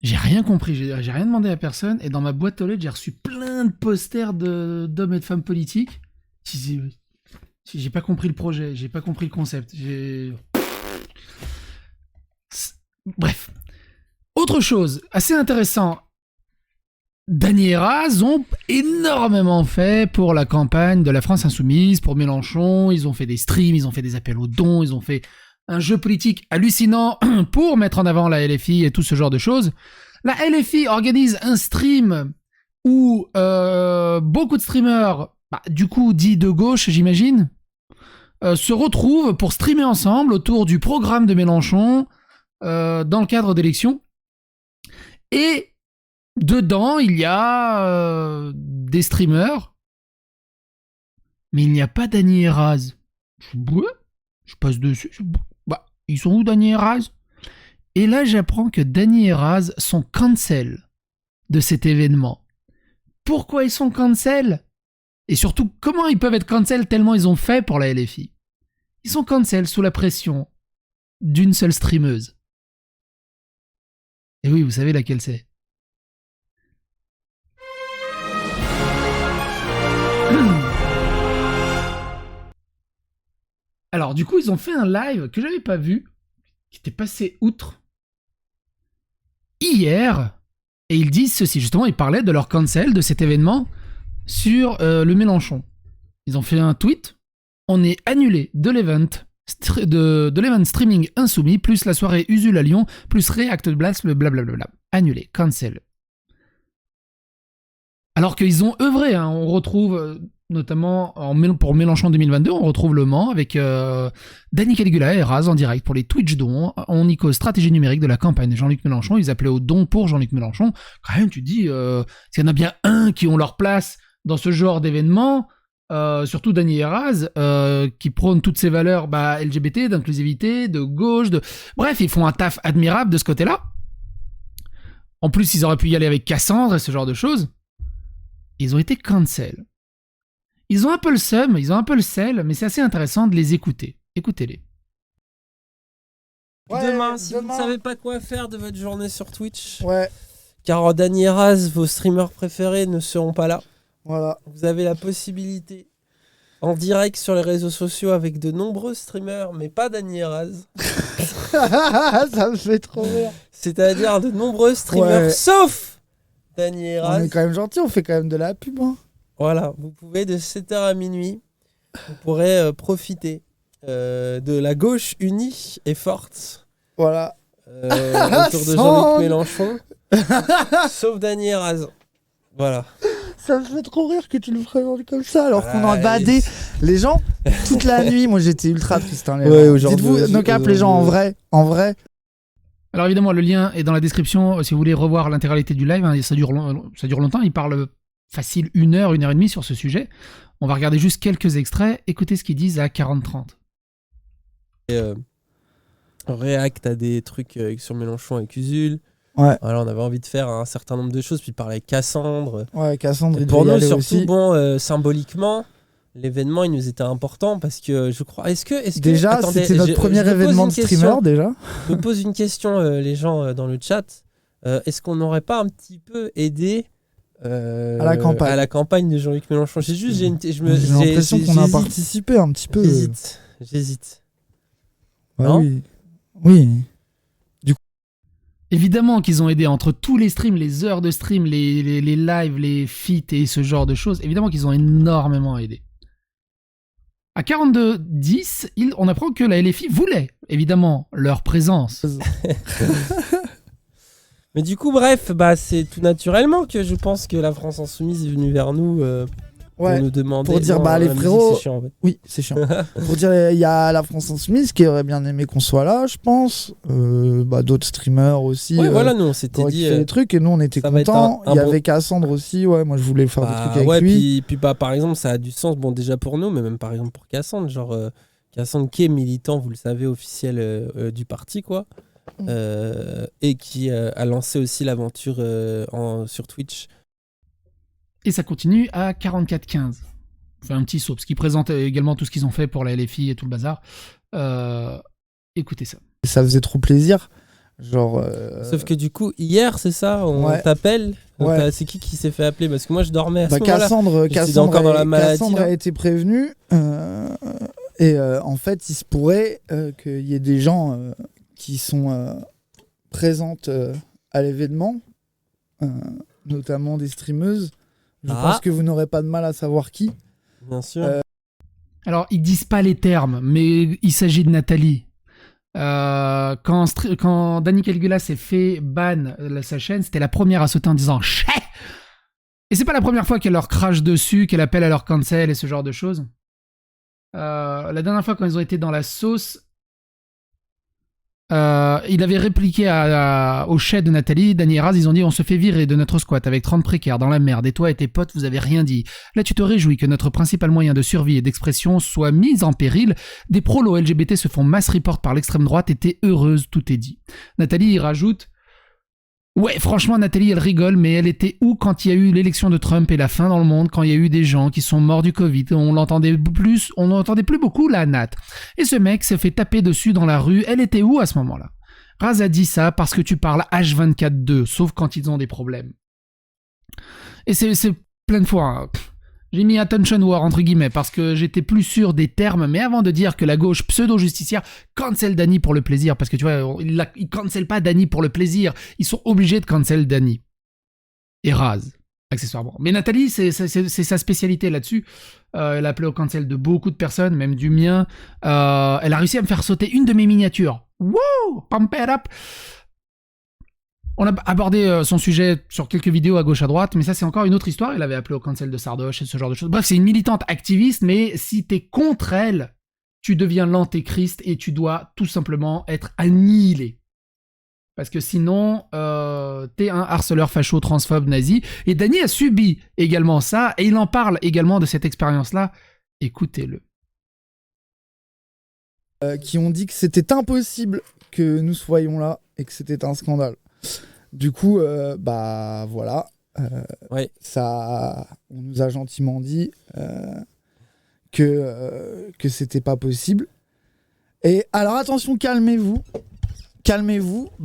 J'ai rien compris, j'ai rien demandé à personne, et dans ma boîte aux lettres, j'ai reçu plein de posters d'hommes et de femmes politiques. J'ai pas compris le projet, j'ai pas compris le concept. Bref. Autre chose, assez intéressant. Dany et Raz ont énormément fait pour la campagne de la France Insoumise, pour Mélenchon. Ils ont fait des streams, ils ont fait des appels aux dons, ils ont fait un jeu politique hallucinant pour mettre en avant la LFI et tout ce genre de choses. La LFI organise un stream où beaucoup de streamers, du coup dits de gauche, j'imagine, se retrouvent pour streamer ensemble autour du programme de Mélenchon dans le cadre d'élections. Et dedans, il y a des streamers, mais il n'y a pas Dany et Raz. Je passe dessus. Ils sont où, Dany et Raz? Et là, j'apprends que Dany et Raz sont cancel de cet événement. Pourquoi ils sont cancel? Et surtout, comment ils peuvent être cancel tellement ils ont fait pour la LFI? Ils sont cancel sous la pression d'une seule streameuse. Et oui, vous savez laquelle c'est. Alors, du coup, ils ont fait un live que j'avais pas vu, qui était passé outre hier, et ils disent ceci. Justement, ils parlaient de leur cancel de cet événement sur le Mélenchon. Ils ont fait un tweet. On est annulé de l'event de l'event streaming insoumis, plus la soirée Usul à Lyon, plus React Blast, blablabla. Annulé, cancel. Alors qu'ils ont œuvré, hein. On retrouve notamment pour Mélenchon 2022, on retrouve Le Mans avec Dany Caligula et Raz en direct pour les Twitch dons. On y cause stratégie numérique de la campagne de Jean-Luc Mélenchon. Ils appelaient au don pour Jean-Luc Mélenchon. Quand même, tu te dis, s'il y en a bien un qui ont leur place dans ce genre d'événement, surtout Dany et Raz, qui prônent toutes ces valeurs LGBT, d'inclusivité, de gauche, bref, ils font un taf admirable de ce côté-là. En plus, ils auraient pu y aller avec Cassandre et ce genre de choses. Ils ont été cancel. Ils ont un peu le seum, ils ont un peu le sel, mais c'est assez intéressant de les écouter. Écoutez-les. Ouais, demain, si vous ne savez pas quoi faire de votre journée sur Twitch, ouais. Car Dany et Raz, vos streamers préférés, ne seront pas là. Voilà. Vous avez la possibilité, en direct sur les réseaux sociaux, avec de nombreux streamers, mais pas Dany et Raz. Ça me fait trop rire. C'est-à-dire de nombreux streamers, sauf Dany et Raz. On est quand même gentil, on fait quand même de la pub. Hein. Voilà, vous pouvez de 7h à minuit, vous pourrez profiter de la gauche unie et forte. Voilà. Autour de Jean-Luc Mélenchon, sauf Dany et Raz. Voilà. Ça me fait trop rire que tu le présentes comme ça, alors qu'on a badé les gens toute la nuit. Moi, j'étais ultra triste. Hein, dites-vous, no cap, les gens, en vrai. Alors évidemment, le lien est dans la description si vous voulez revoir l'intégralité du live. Hein, ça dure longtemps. Il parle facile 1 heure, 1 heure et demie sur ce sujet. On va regarder juste quelques extraits. Écoutez ce qu'ils disent à 40-30. React à des trucs sur Mélenchon avec Usul. Ouais. Voilà, on avait envie de faire un certain nombre de choses, puis parler avec Cassandre. Ouais, Cassandre, et pour nous, surtout, aussi. Symboliquement, l'événement, il nous était important parce que je crois. Déjà, attendez, c'était notre premier événement de streamer, déjà. Je me pose une question, les gens dans le chat. Est-ce qu'on n'aurait pas un petit peu aidé à la campagne de Jean-Luc Mélenchon? J'ai l'impression qu'on a participé un petit peu. J'hésite. Bah, oui. Évidemment qu'ils ont aidé entre tous les streams, les heures de stream, les lives, les feats et ce genre de choses. Évidemment qu'ils ont énormément aidé. À 42-10, on apprend que la LFI voulait, évidemment, leur présence. Mais du coup, bref, c'est tout naturellement que je pense que la France Insoumise est venue vers nous pour nous demander... Pour dire, les frérots... C'est chiant, en fait. Oui, c'est chiant. Pour dire, il y a la France Insoumise qui aurait bien aimé qu'on soit là, je pense. D'autres streamers aussi. Ouais, voilà, nous, on s'était dit... fait des trucs et nous, on était contents. Il y avait Cassandre aussi, moi, je voulais faire des trucs avec lui. Puis par exemple, ça a du sens, déjà pour nous, mais même par exemple pour Cassandre, Cassandre qui est militant, vous le savez, officiel du parti, quoi. Et qui a lancé aussi l'aventure sur Twitch. Et ça continue à 44-15. On fait un petit saut, parce qu'ils présentent également tout ce qu'ils ont fait pour la LFI et tout le bazar. Écoutez ça. Ça faisait trop plaisir. Genre. Sauf que du coup, hier, c'est ça, on t'appelle. C'est qui s'est fait appeler? Parce que moi, je dormais à ce moment-là. Cassandre encore dans la maladie. Cassandre a été prévenue. Et en fait, il se pourrait qu'il y ait des gens qui sont présentes à l'événement, notamment des streameuses. Je pense que vous n'aurez pas de mal à savoir qui. Bien sûr. Alors, ils disent pas les termes, mais il s'agit de Nathalie. Quand Dani Caligula s'est fait ban sa chaîne, c'était la première à sauter en disant « Chais !» Et c'est pas la première fois qu'elle leur crache dessus, qu'elle appelle à leur cancel et ce genre de choses. La dernière fois, quand ils ont été dans la sauce, il avait répliqué au chef de Nathalie, Dani et Raz, ils ont dit « On se fait virer de notre squat avec 30 précaires dans la merde et toi et tes potes, vous avez rien dit. Là, tu te réjouis que notre principal moyen de survie et d'expression soit mis en péril. Des prolos LGBT se font mass report par l'extrême droite et t'es heureuse, tout est dit. » Nathalie y rajoute « Ouais, franchement, Nathalie, elle rigole, mais elle était où quand il y a eu l'élection de Trump et la faim dans le monde, quand il y a eu des gens qui sont morts du Covid, on n'entendait plus beaucoup la Nat. Et ce mec s'est fait taper dessus dans la rue, elle était où à ce moment-là? Raz a dit ça parce que tu parles H24-2, sauf quand ils ont des problèmes. Et c'est plein de fois... Hein. J'ai mis attention war entre guillemets parce que j'étais plus sûr des termes, mais avant de dire que la gauche pseudo-justicière cancel Dani pour le plaisir, parce que tu vois, ils cancellent pas Dani pour le plaisir, ils sont obligés de cancel Dani. Et Raz, accessoirement. Mais Nathalie, c'est sa spécialité là-dessus. Elle a appelé au cancel de beaucoup de personnes, même du mien. Elle a réussi à me faire sauter une de mes miniatures. Wouh! Pump it up! On a abordé son sujet sur quelques vidéos à gauche à droite, mais ça c'est encore une autre histoire. Il avait appelé au cancel de Sardoche et ce genre de choses. Bref, c'est une militante activiste, mais si t'es contre elle, tu deviens l'antéchrist et tu dois tout simplement être annihilé. Parce que sinon, t'es un harceleur facho transphobe nazi. Et Dani a subi également ça, et il en parle également de cette expérience-là. Écoutez-le. Qui ont dit que c'était impossible que nous soyons là et que c'était un scandale. Du coup, voilà. Ça, on nous a gentiment dit que c'était pas possible. Et alors attention, calmez-vous,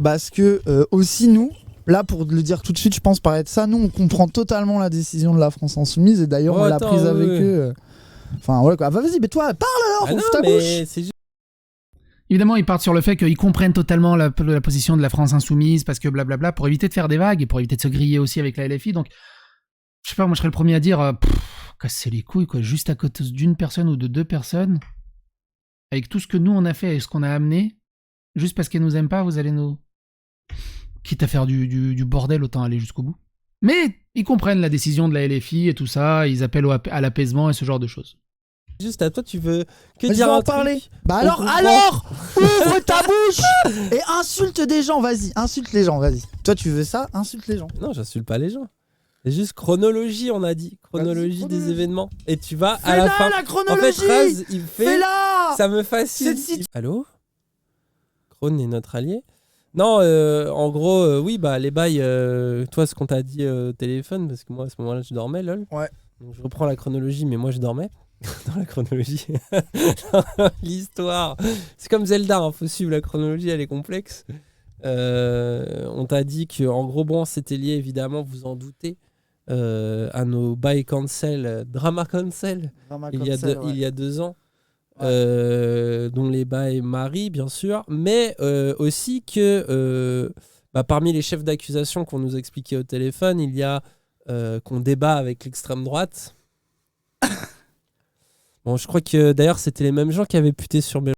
parce que aussi nous, là pour le dire tout de suite, je pense parler de ça, nous on comprend totalement la décision de la France Insoumise et d'ailleurs on l'a prise avec eux. Enfin voilà quoi. Vas-y, mais toi parle alors, ouvre ta bouche. Évidemment, ils partent sur le fait qu'ils comprennent totalement la position de la France Insoumise parce que blablabla, pour éviter de faire des vagues et pour éviter de se griller aussi avec la LFI. Donc, je sais pas, moi je serais le premier à dire casser les couilles, quoi, juste à côté d'une personne ou de deux personnes, avec tout ce que nous on a fait et ce qu'on a amené, juste parce qu'elles nous aiment pas, vous allez nous. Quitte à faire du bordel, autant aller jusqu'au bout. Mais ils comprennent la décision de la LFI et tout ça, ils appellent à l'apaisement et ce genre de choses. Juste à toi, tu veux que dire en parler? Bah alors, ouvre ta bouche et insulte des gens, vas-y, insulte les gens, vas-y. Toi, tu veux ça? Insulte les gens. Non, j'insulte pas les gens. C'est juste chronologie, on a dit. Chronologie des événements. Et tu vas à la fin. La chronologie. En fait, Raz, il fait. Fais-la. Ça me fascine. Allô? Krone est notre allié. Non, en gros, oui, bah les bails. Toi, ce qu'on t'a dit au téléphone, parce que moi, à ce moment-là, je dormais, lol. Ouais. Donc, je reprends la chronologie, mais moi, je dormais. Dans la chronologie. L'histoire. C'est comme Zelda, hein, faut suivre la chronologie, elle est complexe. On t'a dit que, en gros, bon, c'était lié, évidemment, vous en doutez, à nos bails cancel, drama cancel, il y a 2 ans, dont les bails Marie, bien sûr, mais aussi que parmi les chefs d'accusation qu'on nous expliquait au téléphone, il y a qu'on débat avec l'extrême droite. Bon, je crois que d'ailleurs c'était les mêmes gens qui avaient puté sur Mélenchon.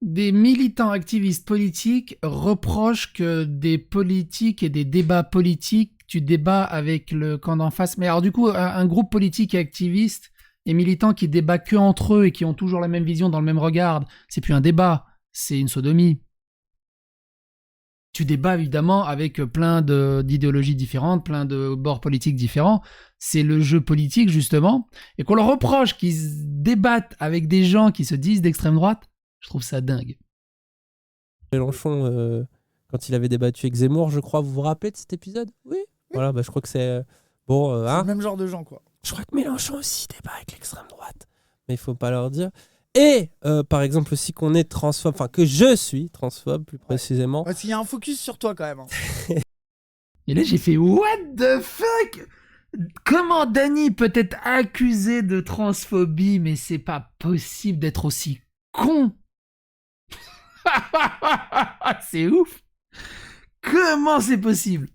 Des militants activistes politiques reprochent que des politiques et des débats politiques, tu débats avec le camp d'en face. Mais alors du coup, un groupe politique et activiste et militants qui débattent que entre eux et qui ont toujours la même vision dans le même regard, c'est plus un débat, c'est une sodomie. Tu débats évidemment avec plein d'idéologies différentes, plein de bords politiques différents. C'est le jeu politique justement. Et qu'on leur reproche qu'ils débattent avec des gens qui se disent d'extrême droite, je trouve ça dingue. Mélenchon, quand il avait débattu avec Zemmour, je crois, vous vous rappelez de cet épisode? Oui. Voilà, je crois que c'est... c'est le même genre de gens, quoi. Je crois que Mélenchon aussi débat avec l'extrême droite. Mais il faut pas leur dire. Et par exemple aussi qu'on est transphobe, enfin que je suis transphobe plus précisément. Parce qu'il y a un focus sur toi quand même. Et là, j'ai fait what the fuck? Comment Dany peut être accusé de transphobie, mais c'est pas possible d'être aussi con. C'est ouf. Comment c'est possible?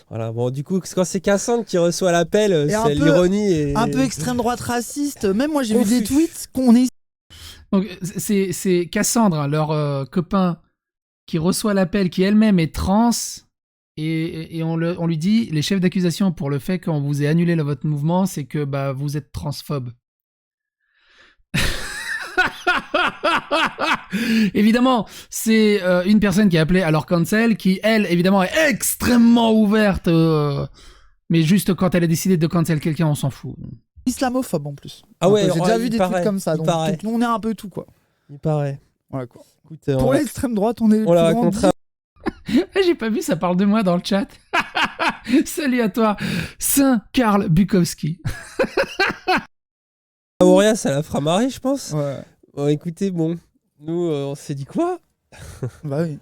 Voilà, bon, du coup, quand c'est Cassandre qui reçoit l'appel, Et c'est l'ironie. Et... Un peu extrême droite raciste. Même moi, j'ai vu Confus. des tweets qu'on est. Donc, c'est Cassandre, leur copain, qui reçoit l'appel, qui elle-même est trans, et on lui dit, les chefs d'accusation pour le fait qu'on vous ait annulé votre mouvement, c'est que bah, vous êtes transphobe. Évidemment, c'est une personne qui a appelé à leur cancel, qui, elle, évidemment, est extrêmement ouverte, mais juste quand elle a décidé de cancel quelqu'un, on s'en fout. Islamophobe en plus. Ah ouais, j'ai déjà vu des trucs comme ça. il Donc, paraît. on est un peu tout, quoi. Il paraît. Voilà, quoi. Écoute, Pour l'extrême droite, on est. on la racontera. Ah, j'ai pas vu, ça parle de moi dans le chat. Salut à toi, Saint Karl Bukowski. Auréa, ça la fera marrer, je pense. Ouais. Bon, écoutez, bon, nous, on s'est dit quoi? Bah oui.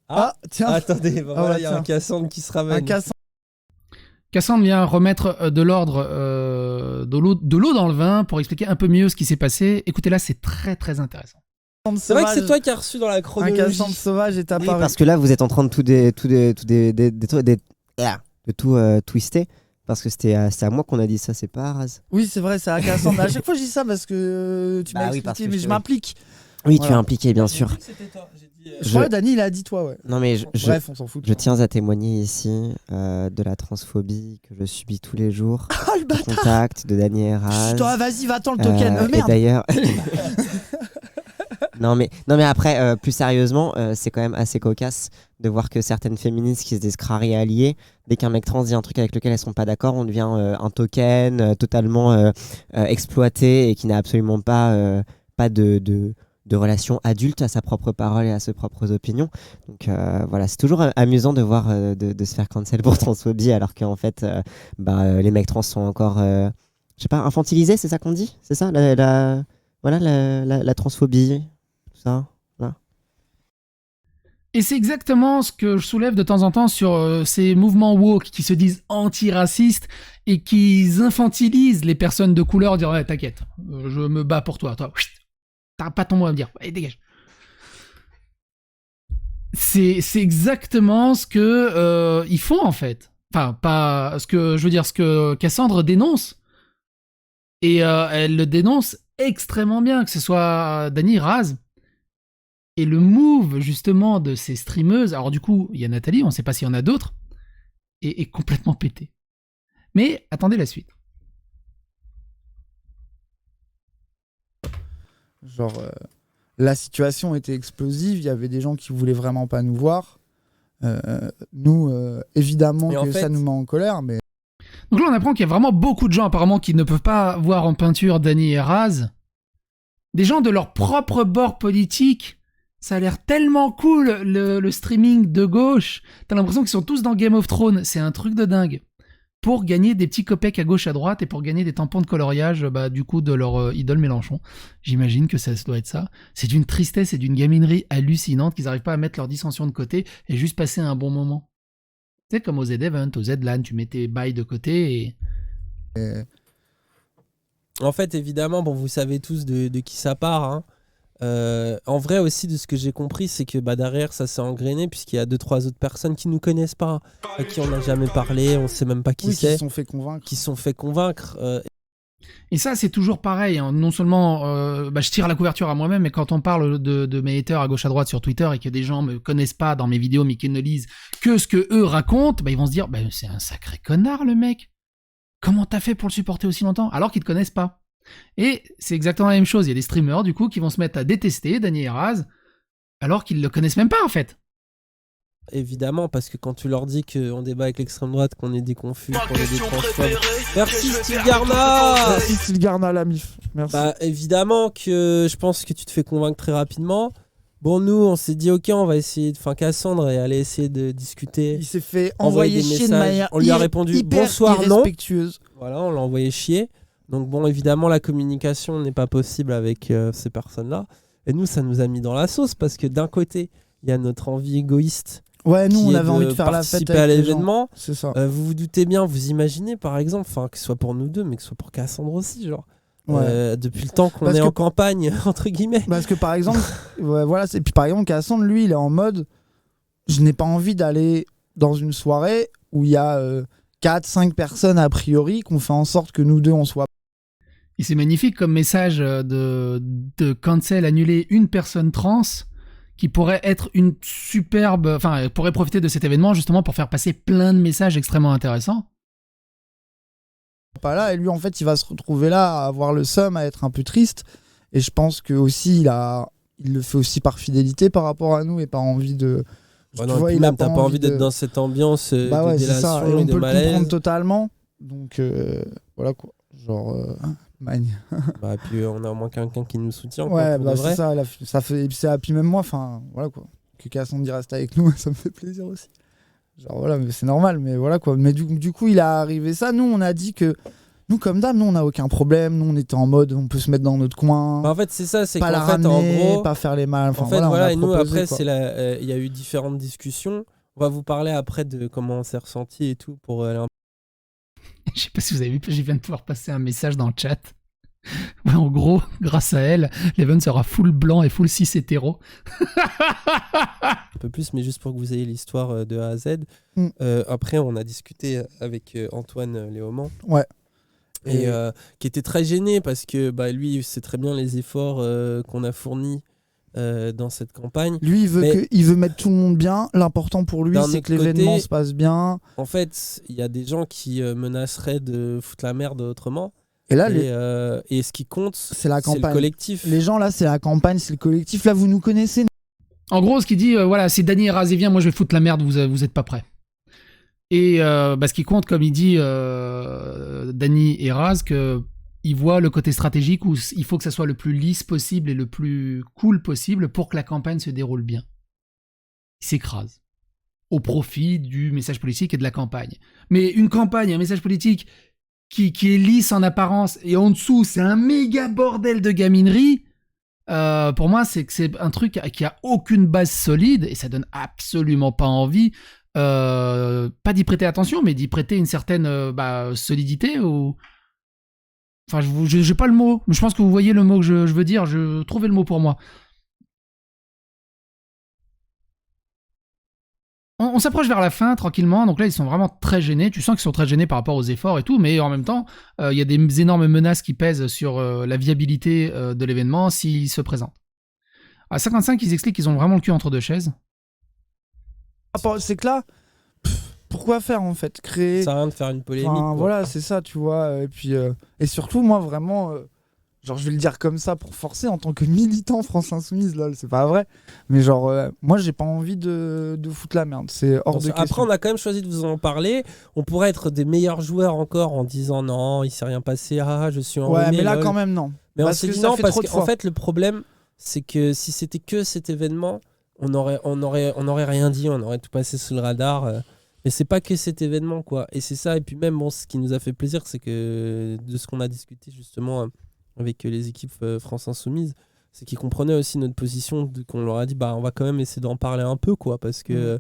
Ah, tiens. attendez, bah, voilà, il y a tiens. un Cassandre qui se Un ramène. Cassandre vient remettre de l'ordre, de l'eau dans le vin pour expliquer un peu mieux ce qui s'est passé. Écoutez-là, c'est très très intéressant. C'est vrai que c'est toi qui as reçu dans la Un chronologie. Cassandre sauvage est Oui, apparu. parce que là, vous êtes en train de tout twister. Parce que c'était à moi qu'on a dit ça, c'est pas à Raz. Oui, c'est vrai, c'est à Cassandre. À chaque fois, je dis ça parce que tu m'as Bah oui, parce expliqué, que mais je je te- m'implique. Oui, tu Voilà. es impliqué, bien J'ai sûr. dit que c'était toi. J'ai dit, Je crois que Dany, il a dit toi, ouais. Non, mais Bref, on s'en fout. je tiens à témoigner ici de la transphobie que je subis tous les jours. Oh le Au bâtard. contact de Dany et Raz. Chut, toi, vas-y, va-t'en le token. Et Merde. d'ailleurs. non mais après, plus sérieusement, c'est quand même assez cocasse de voir que certaines féministes qui se disent crari alliées, dès qu'un mec trans dit un truc avec lequel elles sont pas d'accord, on devient un token totalement exploité et qui n'a absolument pas de relation adulte à sa propre parole et à ses propres opinions. Donc voilà, c'est toujours amusant de voir de se faire cancel pour transphobie alors qu'en fait les mecs trans sont encore je sais pas, infantilisés, c'est ça qu'on dit? C'est ça la transphobie, tout ça. Et c'est exactement ce que je soulève de temps en temps sur ces mouvements woke qui se disent antiracistes et qui infantilisent les personnes de couleur, dire ouais, t'inquiète, je me bats pour toi, chut, t'as pas ton mot à me dire, allez dégage. C'est exactement ce que ils font en fait. Enfin, pas ce que je veux dire, ce que Cassandre dénonce. Et elle le dénonce extrêmement bien, que ce soit Dany, Raz. Et le move, justement, de ces streameuses, alors du coup, il y a Nathalie, on ne sait pas s'il y en a d'autres, est complètement pété. Mais attendez la suite. Genre, la situation était explosive, il y avait des gens qui voulaient vraiment pas nous voir. Nous, évidemment Et en que fait- ça nous met en colère, mais Donc là, on apprend qu'il y a vraiment beaucoup de gens, apparemment, qui ne peuvent pas voir en peinture Dany et Raz. Des gens de leur propre bord politique. Ça a l'air tellement cool, le streaming de gauche. T'as l'impression qu'ils sont tous dans Game of Thrones. C'est un truc de dingue. Pour gagner des petits copecs à gauche, à droite, et pour gagner des tampons de coloriage, du coup, de leur idole Mélenchon. J'imagine que ça doit être ça. C'est d'une tristesse et d'une gaminerie hallucinante qu'ils n'arrivent pas à mettre leurs dissensions de côté et juste passer un bon moment. Tu sais, comme au Z-Event, au Z-LAN, tu mets tes bails de côté et... En fait, évidemment, bon, vous savez tous de qui ça part. Hein. En vrai aussi, de ce que j'ai compris, c'est que derrière, ça s'est engrainé puisqu'il y a 2-3 autres personnes qui nous connaissent pas, à qui on n'a jamais parlé, on sait même pas qui oui, qui c'est, se sont fait convaincre. qui se sont fait convaincre. Et ça, c'est toujours pareil. Hein. Non seulement je tire la couverture à moi-même, mais quand on parle de mes haters à gauche à droite sur Twitter et que des gens me connaissent pas dans mes vidéos, mais qui ne lisent que ce que eux racontent, ils vont se dire c'est un sacré connard, le mec. Comment t'as fait pour le supporter aussi longtemps alors qu'ils te connaissent pas? Et c'est exactement la même chose. Il y a des streamers, du coup, qui vont se mettre à détester Dany et Raz alors qu'ils le connaissent même pas, en fait. Évidemment, parce que quand tu leur dis qu'on débat avec l'extrême droite, qu'on est des confus, qu'on est des transphobes. Merci Steve Garna. Merci Sylgarna la mif. Merci. Évidemment que je pense que tu te fais convaincre très rapidement. Bon, nous, on s'est dit, ok, on va essayer, enfin, Cassandre est allée essayer de discuter. Il s'est fait Envoyer envoyer des chier de messages. manière On lui a répondu, hyper bonsoir, non. irrespectueuse. Voilà, on l'a envoyé chier. Donc bon, évidemment, la communication n'est pas possible avec ces personnes-là. Et nous, ça nous a mis dans la sauce parce que d'un côté, il y a notre envie égoïste. Ouais, nous, qui on est avait envie de faire la fête participer à avec les gens. l'événement. C'est ça. Vous vous doutez bien, vous imaginez par exemple, enfin que ce soit pour nous deux, mais que ce soit pour Cassandre aussi, genre. Ouais. Depuis le temps qu'on Parce est que- en campagne, entre guillemets. Parce que par exemple, ouais, voilà, et puis par exemple, Cassandre, lui, il est en mode, je n'ai pas envie d'aller dans une soirée où il y a 4-5 personnes a priori, qu'on fait en sorte que nous deux, on soit. Et c'est magnifique comme message de cancel, annuler une personne trans qui pourrait être une superbe... Enfin, pourrait profiter de cet événement justement pour faire passer plein de messages extrêmement intéressants. Pas là, et lui, en fait, il va se retrouver là à avoir le seum, à être un peu triste. Et je pense que aussi, il le fait aussi par fidélité par rapport à nous et par envie de. Ouais, tu non, vois, puis il a même, t'as pas envie d'être de- dans cette ambiance Bah de ouais, c'est ça. Et délation et on de peut le comprendre malaise. totalement. Donc voilà quoi. Genre magne. Bah, et puis on a au moins quelqu'un qui nous soutient. quoi, Ouais, pour bah de c'est vrai. ça. Ça fait. Et puis même moi, enfin voilà quoi. Que Cassandre reste avec nous, ça me fait plaisir aussi. Genre voilà, mais c'est normal. Mais voilà quoi. Mais du coup, il a arrivé ça. Nous, on a dit que. Nous, comme d'hab, nous, on n'a aucun problème. Nous, on était en mode, on peut se mettre dans notre coin. Bah, en fait, c'est ça, c'est pas la qu'en fait, en ramener, gros, pas faire les mal. Enfin, en fait, on voilà, a et nous, proposé, après, quoi. il y a eu différentes discussions. On va vous parler après de comment on s'est ressenti et tout pour aller un Je sais pas si vous avez vu, je viens de pouvoir passer un message dans le chat. Ouais, en gros, grâce à elle, l'event sera full blanc et full cis hétéro. peu plus, mais juste pour que vous ayez l'histoire de A à Z. Mm. Après, on a discuté avec Antoine Léaumont. Ouais. Et qui était très gêné parce que bah, lui, il sait très bien les efforts qu'on a fournis dans cette campagne. Lui, il veut mettre tout le monde bien. L'important pour lui, D'un c'est autre que l'événement côté, se passe bien. En fait, il y a des gens qui menaceraient de foutre la merde autrement. Et là, Et ce qui compte, c'est la c'est le campagne. collectif. Les gens, là, c'est la campagne, c'est le collectif. Là, vous nous connaissez. En gros, ce qu'il dit, voilà, c'est Dany et Razé, viens, moi je vais foutre la merde, vous êtes pas prêts. Et ce qui compte, comme il dit Dany et Raz, qu'il voit le côté stratégique où il faut que ça soit le plus lisse possible et le plus cool possible pour que la campagne se déroule bien. Il s'écrase au profit du message politique et de la campagne. Mais une campagne, un message politique qui est lisse en apparence et en dessous, c'est un méga bordel de gaminerie. Pour moi, c'est que c'est un truc qui a aucune base solide et ça donne absolument pas envie. Pas d'y prêter attention, mais d'y prêter une certaine solidité ou. Enfin, j'ai pas le mot, mais je pense que vous voyez le mot que je veux dire. Je trouvais le mot pour moi. On s'approche vers la fin tranquillement, donc là ils sont vraiment très gênés. Tu sens qu'ils sont très gênés par rapport aux efforts et tout, mais en même temps, il y a des énormes menaces qui pèsent sur la viabilité de l'événement s'il se présente. À 55, ils expliquent qu'ils ont vraiment le cul entre deux chaises. C'est que là, pourquoi faire en fait? Créer. Ça sert à rien de faire une polémique. Enfin, quoi. voilà, c'est ça, tu vois. Et puis, et surtout, moi, vraiment, genre, je vais le dire comme ça pour forcer en tant que militant France Insoumise, lol, c'est pas vrai. Mais genre, moi, j'ai pas envie de foutre la merde. C'est hors de Après, question. on a quand même choisi de vous en parler. On pourrait être des meilleurs joueurs encore en disant non, il s'est rien passé. Ah, je suis Ouais, enrhumé. mais là, lol. quand même, non. Mais on Parce s'est que dit ça non fait parce trop de qu'en fois. fait, le problème, c'est que si c'était que cet événement, on aurait rien dit, on aurait tout passé sous le radar. Mais c'est pas que cet événement, quoi. Et c'est ça. Et puis même, bon, ce qui nous a fait plaisir, c'est que de ce qu'on a discuté justement avec les équipes France Insoumise, c'est qu'ils comprenaient aussi notre position, qu'on leur a dit, bah, on va quand même essayer d'en parler un peu, quoi, parce que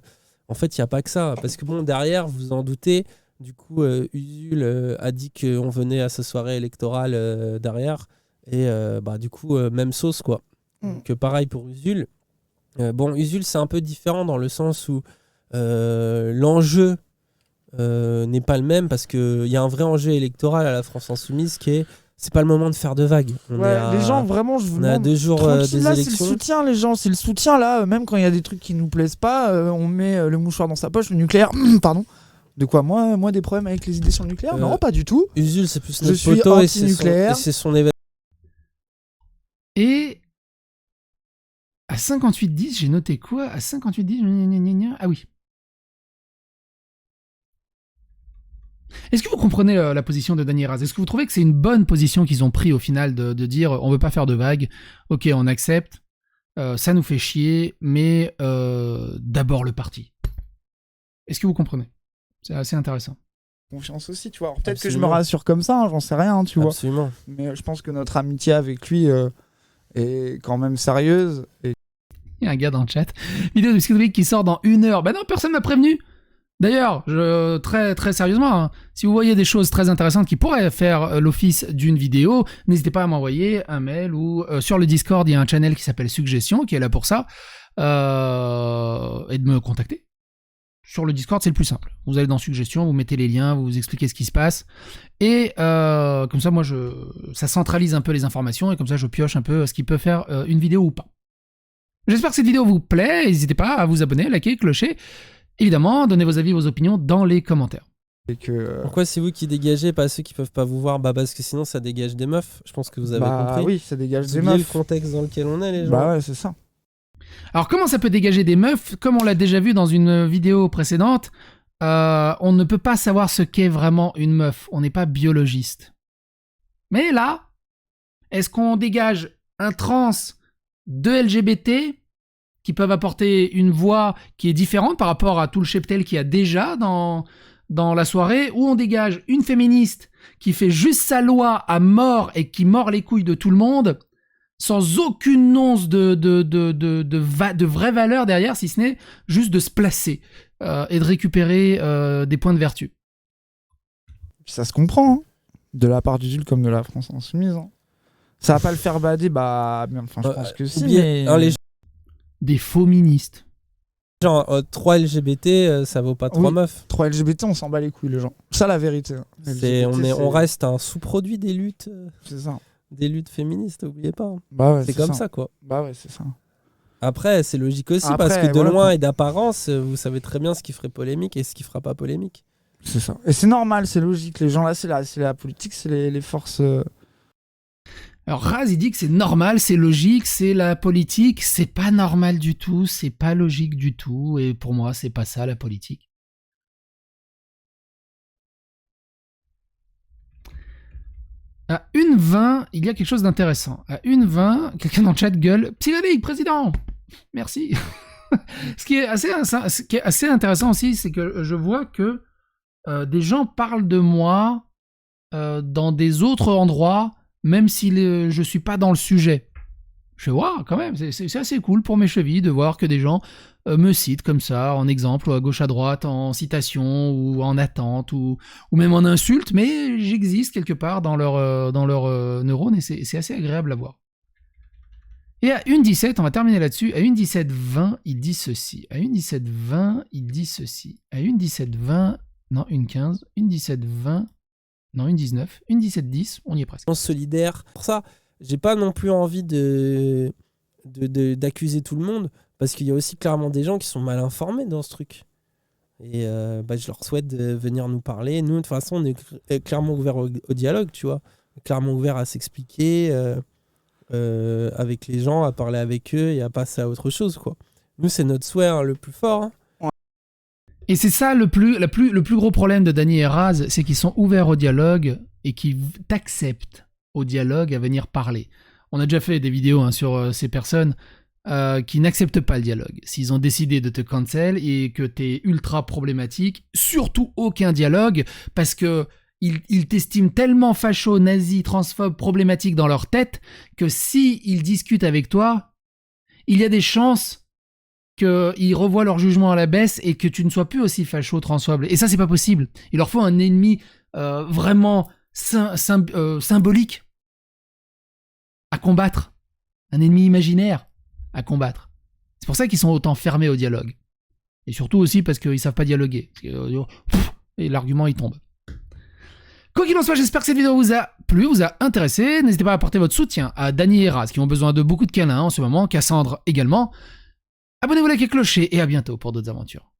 en fait, il y a pas que ça. Parce que bon, derrière, vous en doutez, du coup, Usul a dit qu'on venait à sa soirée électorale derrière, et bah du coup, même sauce, quoi. Donc pareil pour Usul. Bon, Usul, c'est un peu différent dans le sens où l'enjeu n'est pas le même parce qu'il y a un vrai enjeu électoral à la France Insoumise qui est c'est pas le moment de faire de vagues. Les gens, vraiment, je vous on est à demande. 2 jours Tranquille, des là, c'est le élections. soutien, les gens. C'est le soutien, là. Même quand il y a des trucs qui nous plaisent pas, on met le mouchoir dans sa poche, le nucléaire. Pardon. De quoi moi, des problèmes avec les idées sur le nucléaire? Non, pas du tout. Usul, c'est plus Je notre suis poteau et anti-nucléaire. c'est son événement. Et à 58-10, j'ai noté quoi? À 58-10, ah oui. Est-ce que vous comprenez la position de Dany Raz? Est-ce que vous trouvez que c'est une bonne position qu'ils ont pris au final de dire on veut pas faire de vagues, ok on accepte, Ça nous fait chier, mais d'abord le parti. Est-ce que vous comprenez? C'est assez intéressant. Confiance aussi, tu vois. Alors, peut-être que je me Absolument. rassure comme ça, j'en sais rien, tu vois. Absolument. Mais je pense que notre amitié avec lui est quand même sérieuse. Et Il y a un gars dans le chat. Vidéo de Psychotopique qui sort dans 1 heure. Bah non, personne m'a prévenu. D'ailleurs, très très sérieusement, hein, si vous voyez des choses très intéressantes qui pourraient faire l'office d'une vidéo, n'hésitez pas à m'envoyer un mail ou sur le Discord, il y a un channel qui s'appelle Suggestion, qui est là pour ça, et de me contacter. Sur le Discord, c'est le plus simple. Vous allez dans Suggestion, vous mettez les liens, vous expliquez ce qui se passe, et comme ça, moi, ça centralise un peu les informations, et comme ça, je pioche un peu ce qui peut faire une vidéo ou pas. J'espère que cette vidéo vous plaît, n'hésitez pas à vous abonner, liker, clocher. Évidemment, donnez vos avis, vos opinions dans les commentaires. que. Pourquoi c'est vous qui dégagez, pas ceux qui peuvent pas vous voir? Bah parce que sinon ça dégage des meufs. Je pense que vous avez compris. Oui, ça dégage Vous des oubliez meufs. le contexte dans lequel on est, les gens. Bah ouais, c'est ça. Alors comment ça peut dégager des meufs? Comme on l'a déjà vu dans une vidéo précédente, on ne peut pas savoir ce qu'est vraiment une meuf. On n'est pas biologiste. Mais là, est-ce qu'on dégage un trans, deux LGBT qui peuvent apporter une voix qui est différente par rapport à tout le cheptel qu'il y a déjà dans la soirée, ou on dégage une féministe qui fait juste sa loi à mort et qui mord les couilles de tout le monde, sans aucune once de vraie valeur derrière, si ce n'est juste de se placer et de récupérer des points de vertu. Ça se comprend, hein. De la part du Jules comme de la France Insoumise. Hein. Ça va pas le faire bader, bah. Enfin, je pense que si. Oubliez, Mais... les Des faux ministes. gens, 3 LGBT, ça vaut pas 3 Oui. meufs. 3 LGBT, on s'en bat les couilles, les gens. Ça, la vérité. Hein. LGBT, On reste un sous-produit des luttes féministes, oubliez pas. Hein. Bah ouais, C'est comme ça, quoi. Bah ouais, c'est ça. Après, c'est logique aussi, Après, parce que de voilà, loin quoi. et d'apparence, vous savez très bien ce qui ferait polémique et ce qui fera pas polémique. C'est ça. Et c'est normal, c'est logique. Les gens là, c'est la politique, c'est les forces. Alors Raz, il dit que c'est normal, c'est logique, c'est la politique. C'est pas normal du tout, c'est pas logique du tout. Et pour moi, c'est pas ça la politique. À 1h20, il y a quelque chose d'intéressant. À 1h20, quelqu'un dans le chat gueule « Psychologique, président !» Merci. Ce qui est assez intéressant aussi, c'est que je vois que des gens parlent de moi dans des autres endroits, même si je suis pas dans le sujet. Je fais, waouh, quand même, c'est assez cool pour mes chevilles de voir que des gens me citent comme ça, en exemple, ou à gauche à droite, en citation, ou en attente, ou même en insulte, mais j'existe quelque part dans leur neurones, et c'est assez agréable à voir. Et à 1h17, on va terminer là-dessus, à 1h17:20, il dit ceci. À 1h17:20, il dit ceci. À 1h17:20, non, 1h15, 1h17:20, non, 1h19, 1h17:10, on y est presque. Solidaire. Pour ça, j'ai pas non plus envie d'accuser tout le monde, parce qu'il y a aussi clairement des gens qui sont mal informés dans ce truc. Et je leur souhaite de venir nous parler. Nous, de toute façon, on est clairement ouvert au dialogue, tu vois. Clairement ouvert à s'expliquer avec les gens, à parler avec eux et à passer à autre chose, quoi. Nous, c'est notre souhait le plus fort. Hein. Et c'est ça le plus gros problème de Dany et Raz, c'est qu'ils sont ouverts au dialogue et qu'ils t'acceptent au dialogue à venir parler. On a déjà fait des vidéos sur ces personnes qui n'acceptent pas le dialogue. S'ils ont décidé de te cancel et que t'es ultra problématique, surtout aucun dialogue, parce que ils t'estiment tellement facho, nazi, transphobe, problématique dans leur tête, que si ils discutent avec toi, il y a des chances qu'ils revoient leur jugement à la baisse et que tu ne sois plus aussi facho, transphobe. Et ça, c'est pas possible. Il leur faut un ennemi vraiment symbolique à combattre. Un ennemi imaginaire à combattre. C'est pour ça qu'ils sont autant fermés au dialogue. Et surtout aussi parce qu'ils savent pas dialoguer. Et l'argument, il tombe. Quoi qu'il en soit, j'espère que cette vidéo vous a plu, vous a intéressé. N'hésitez pas à apporter votre soutien à Dany et Raz, qui ont besoin de beaucoup de câlins en ce moment, Cassandre également. Abonnez-vous, likez, clocher, et à bientôt pour d'autres aventures.